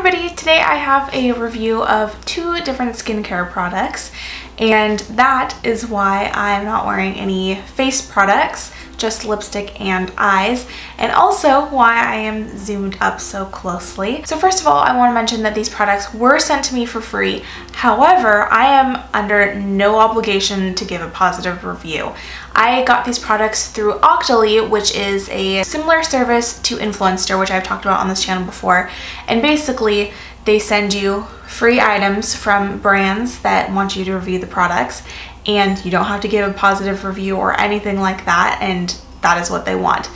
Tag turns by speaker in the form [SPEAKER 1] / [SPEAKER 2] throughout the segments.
[SPEAKER 1] everybody, today I have a review of two different skincare products, and that is why I'm not wearing any face products, just lipstick and eyes, and also why I am zoomed up so closely. So first of all, I want to mention that these products were sent to me for free. However, I am under no obligation to give a positive review. I got these products through Octoly, which is a similar service to Influencer, which I've talked about on this channel before, and basically they send you free items from brands that want you to review the products, and you don't have to give a positive review or anything like that, and that is what they want.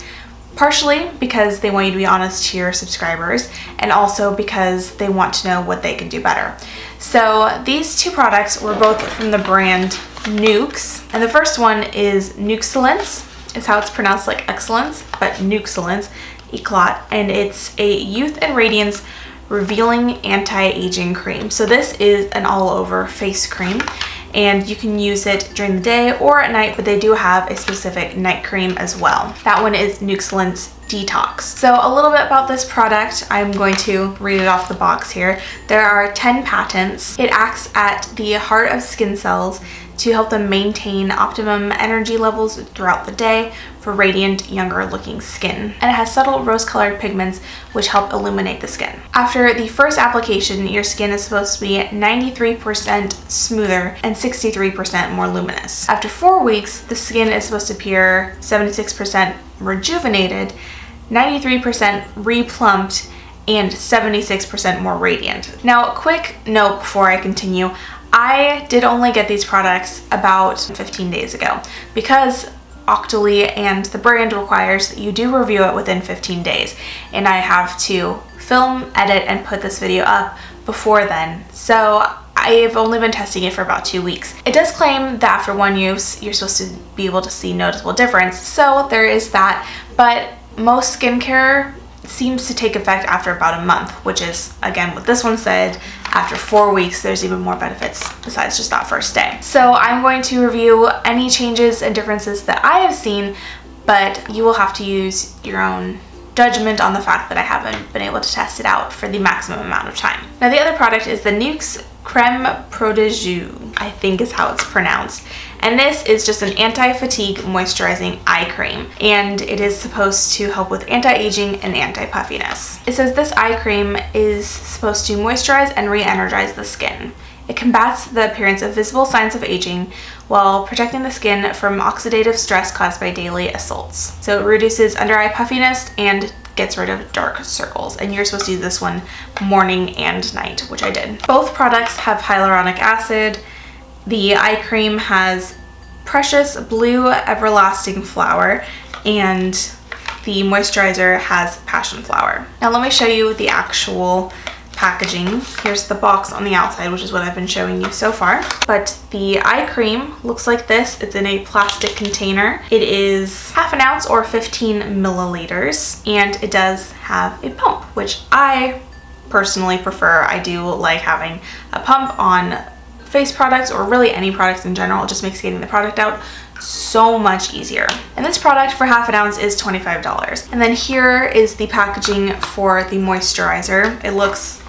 [SPEAKER 1] Partially because they want you to be honest to your subscribers, and also because they want to know what they can do better. So these two products were both from the brand NUXE, and the first one is Nuxellence, is how it's pronounced, like excellence, but Nuxellence Eclat, and it's a youth and radiance revealing anti-aging cream. So this is an all-over face cream, and you can use it during the day or at night, but they do have a specific night cream as well. That one is Nuxellence Detox. So a little bit about this product, I'm going to read it off the box here. There are 10 patents. It acts at the heart of skin cells to help them maintain optimum energy levels throughout the day for radiant, younger looking skin. And it has subtle rose-colored pigments which help illuminate the skin. After the first application, your skin is supposed to be 93% smoother and 63% more luminous. After 4 weeks, the skin is supposed to appear 76% rejuvenated, 93% replumped, and 76% more radiant. Now, a quick note before I continue. I did only get these products about 15 days ago because Octoly and the brand requires that you do review it within 15 days, and I have to film, edit, and put this video up before then. So I've only been testing it for about 2 weeks. It does claim that after one use, you're supposed to be able to see noticeable difference, so there is that, but most skincare seems to take effect after about a month, which is, again, what this one said. After 4 weeks, there's even more benefits besides just that first day. So I'm going to review any changes and differences that I have seen, but you will have to use your own judgment on the fact that I haven't been able to test it out for the maximum amount of time. Now, the other product is the NUXE Crème Prodigieuse, I think is how it's pronounced. And this is just an anti-fatigue moisturizing eye cream, and it is supposed to help with anti-aging and anti-puffiness. It says this eye cream is supposed to moisturize and re-energize the skin. It combats the appearance of visible signs of aging while protecting the skin from oxidative stress caused by daily assaults. So it reduces under-eye puffiness and gets rid of dark circles, and you're supposed to use this one morning and night, which I did. Both products have hyaluronic acid. The eye cream has precious blue everlasting flower, and the moisturizer has passion flower. Now let me show you the actual packaging. Here's the box on the outside, which is what I've been showing you so far. But the eye cream looks like this. It's in a plastic container. It is half an ounce or 15 milliliters, and it does have a pump, which I personally prefer. I do like having a pump on face products, or really any products in general. It just makes getting the product out so much easier. And this product for half an ounce is $25. And then here is the packaging for the moisturizer. It looks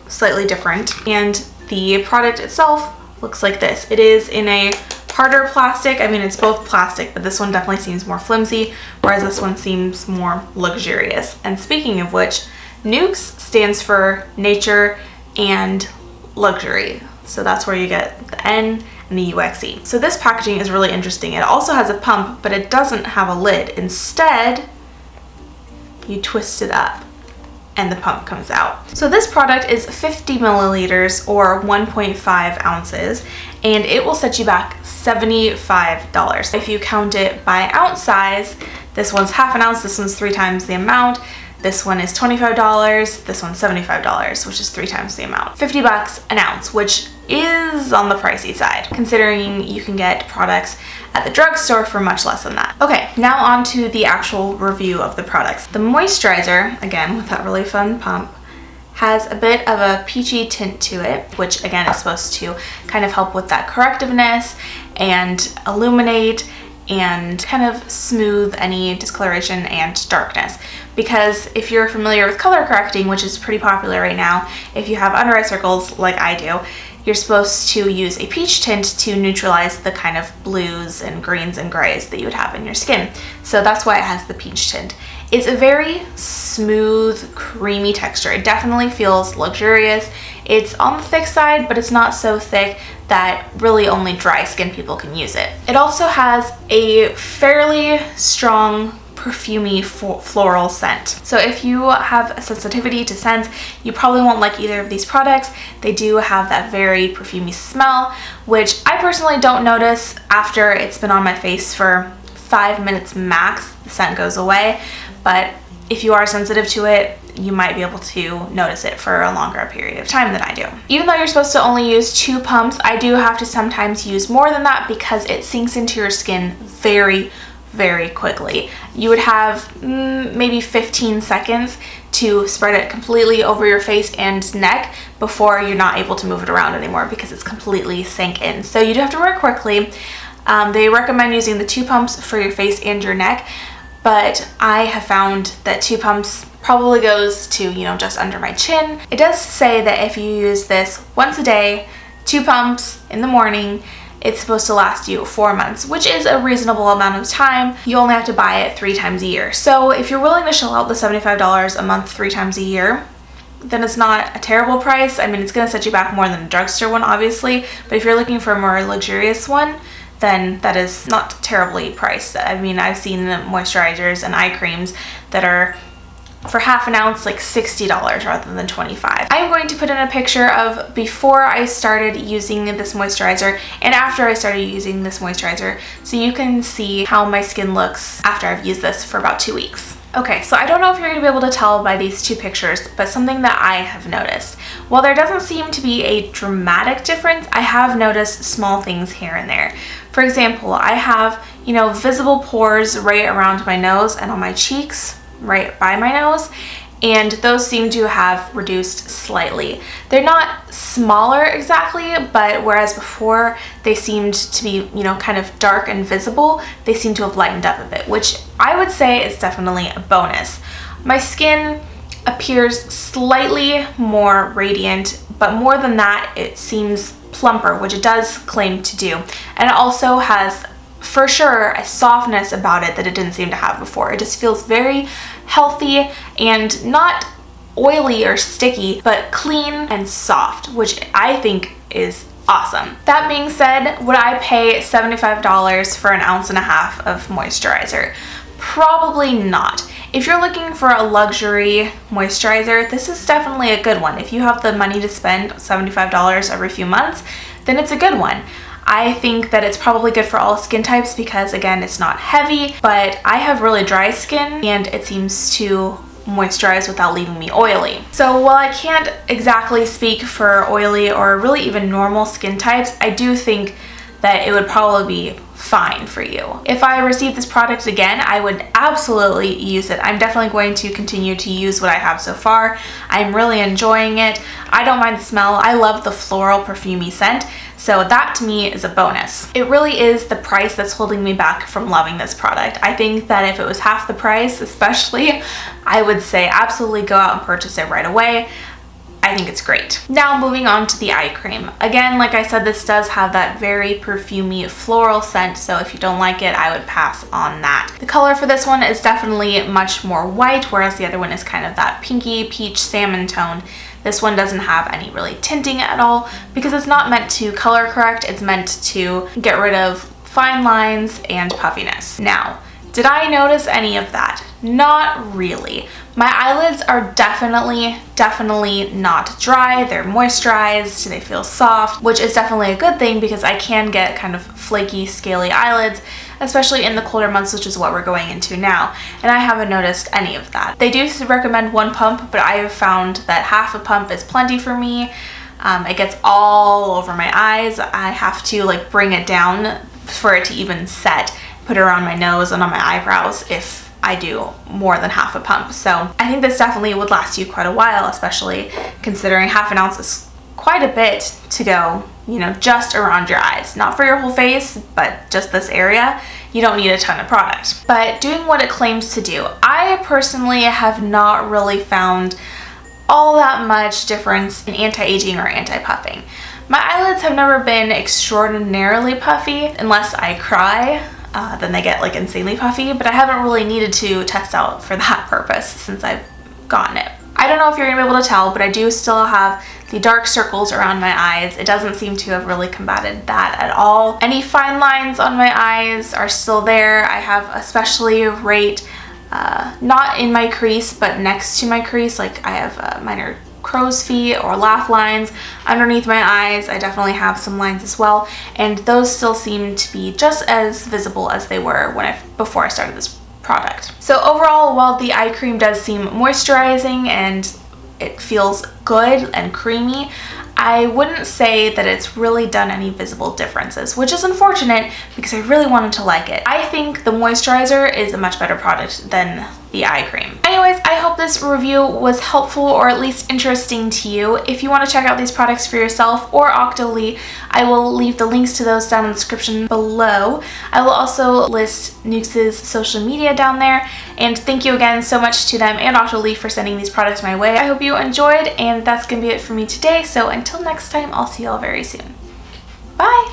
[SPEAKER 1] slightly different, and the product itself looks like this. It is in a harder plastic. I mean, it's both plastic, but this one definitely seems more flimsy, whereas this one seems more luxurious. And speaking of which, NUXE stands for nature and luxury. So that's where you get the N and the UXE. So this packaging is really interesting. It also has a pump, but it doesn't have a lid. Instead, you twist it up and the pump comes out. So this product is 50 milliliters or 1.5 ounces, and it will set you back $75. If you count it by ounce size, this one's half an ounce, this one's 3 times the amount. This one is $25, this one's $75, which is 3 times the amount. $50 an ounce, which is on the pricey side, considering you can get products at the drugstore for much less than that. Okay, now on to the actual review of the products. The moisturizer, again, with that really fun pump, has a bit of a peachy tint to it, which again is supposed to kind of help with that correctiveness and illuminate and kind of smooth any discoloration and darkness. Because if you're familiar with color correcting, which is pretty popular right now, if you have under eye circles like I do, you're supposed to use a peach tint to neutralize the kind of blues and greens and grays that you would have in your skin. So that's why it has the peach tint. It's a very smooth, creamy texture. It definitely feels luxurious. It's on the thick side, but it's not so thick that really only dry skin people can use it. It also has a fairly strong perfumey floral scent. So if you have a sensitivity to scents, you probably won't like either of these products. They do have that very perfumey smell, which I personally don't notice after it's been on my face for 5 minutes max. The scent goes away, but if you are sensitive to it, you might be able to notice it for a longer period of time than I do. Even though you're supposed to only use 2 pumps, I do have to sometimes use more than that because it sinks into your skin very quickly. You would have maybe 15 seconds to spread it completely over your face and neck before you're not able to move it around anymore because it's completely sank in. So you do have to work quickly. They recommend using the 2 pumps for your face and your neck, but I have found that 2 pumps probably goes to, you know, just under my chin. It does say that if you use this once a day, 2 pumps in the morning, it's supposed to last you 4 months, which is a reasonable amount of time. You only have to buy it 3 times a year. So if you're willing to shell out the $75 a month 3 times a year, then it's not a terrible price. I mean, it's gonna set you back more than a drugstore one, obviously, but if you're looking for a more luxurious one, then that is not terribly priced. I mean, I've seen the moisturizers and eye creams that are for half an ounce like $60 rather than $25. I am going to put in a picture of before I started using this moisturizer and after I started using this moisturizer so you can see how my skin looks after I've used this for about 2 weeks. Okay, so I don't know if you're going to be able to tell by these 2 pictures, but something that I have noticed. While there doesn't seem to be a dramatic difference, I have noticed small things here and there. For example, I have, you know, visible pores right around my nose and on my cheeks, right by my nose, and those seem to have reduced slightly. They're not smaller exactly, but whereas before they seemed to be, you know, kind of dark and visible, they seem to have lightened up a bit, which I would say is definitely a bonus. My skin appears slightly more radiant, but more than that, it seems plumper, which it does claim to do. And it also has for sure a softness about it that it didn't seem to have before. It just feels very healthy and not oily or sticky, but clean and soft, which I think is awesome. That being said, would I pay $75 for 1.5 ounces of moisturizer? Probably not. If you're looking for a luxury moisturizer, this is definitely a good one. If you have the money to spend $75 every few months, then it's a good one. I think that it's probably good for all skin types because, again, it's not heavy, but I have really dry skin and it seems to moisturize without leaving me oily. So while I can't exactly speak for oily or really even normal skin types, I do think that it would probably be fine for you. If I received this product again, I would absolutely use it. I'm definitely going to continue to use what I have so far. I'm really enjoying it. I don't mind the smell. I love the floral perfumey scent. So that to me is a bonus. It really is the price that's holding me back from loving this product. I think that if it was half the price, especially, I would say absolutely go out and purchase it right away. I think it's great. Now moving on to the eye cream. Again, like I said, this does have that very perfumey floral scent, so if you don't like it, I would pass on that. The color for this one is definitely much more white, whereas the other one is kind of that pinky peach salmon tone. This one doesn't have any really tinting at all because it's not meant to color correct, it's meant to get rid of fine lines and puffiness. Now, did I notice any of that? Not really. My eyelids are definitely not dry. They're moisturized, they feel soft, which is definitely a good thing because I can get kind of flaky, scaly eyelids, especially in the colder months, which is what we're going into now, and I haven't noticed any of that. They do recommend 1 pump, but I have found that half a pump is plenty for me. It gets all over my eyes. I have to like bring it down for it to even set, put it around my nose and on my eyebrows if I do more than half a pump. So I think this definitely would last you quite a while, especially considering half an ounce is quite a bit to go, you know, just around your eyes. Not for your whole face, but just this area. You don't need a ton of product. But doing what it claims to do, I personally have not really found all that much difference in anti-aging or anti-puffing. My eyelids have never been extraordinarily puffy unless I cry. Then they get like insanely puffy, but I haven't really needed to test out for that purpose since I've gotten it. I don't know if you're gonna be able to tell, but I do still have the dark circles around my eyes. It doesn't seem to have really combated that at all. Any fine lines on my eyes are still there. I have especially right, not in my crease, but next to my crease. Like I have minor crow's feet or laugh lines underneath my eyes. I definitely have some lines as well, and those still seem to be just as visible as they were before I started this product. So overall, while the eye cream does seem moisturizing and it feels good and creamy, I wouldn't say that it's really done any visible differences, which is unfortunate because I really wanted to like it. I think the moisturizer is a much better product than the eye cream. Anyways, I hope this review was helpful or at least interesting to you. If you want to check out these products for yourself or Octoly, I will leave the links to those down in the description below. I will also list NUXE's social media down there, and thank you again so much to them and Octoly for sending these products my way. I hope you enjoyed, and that's gonna be it for me today. So until next time, I'll see y'all very soon. Bye!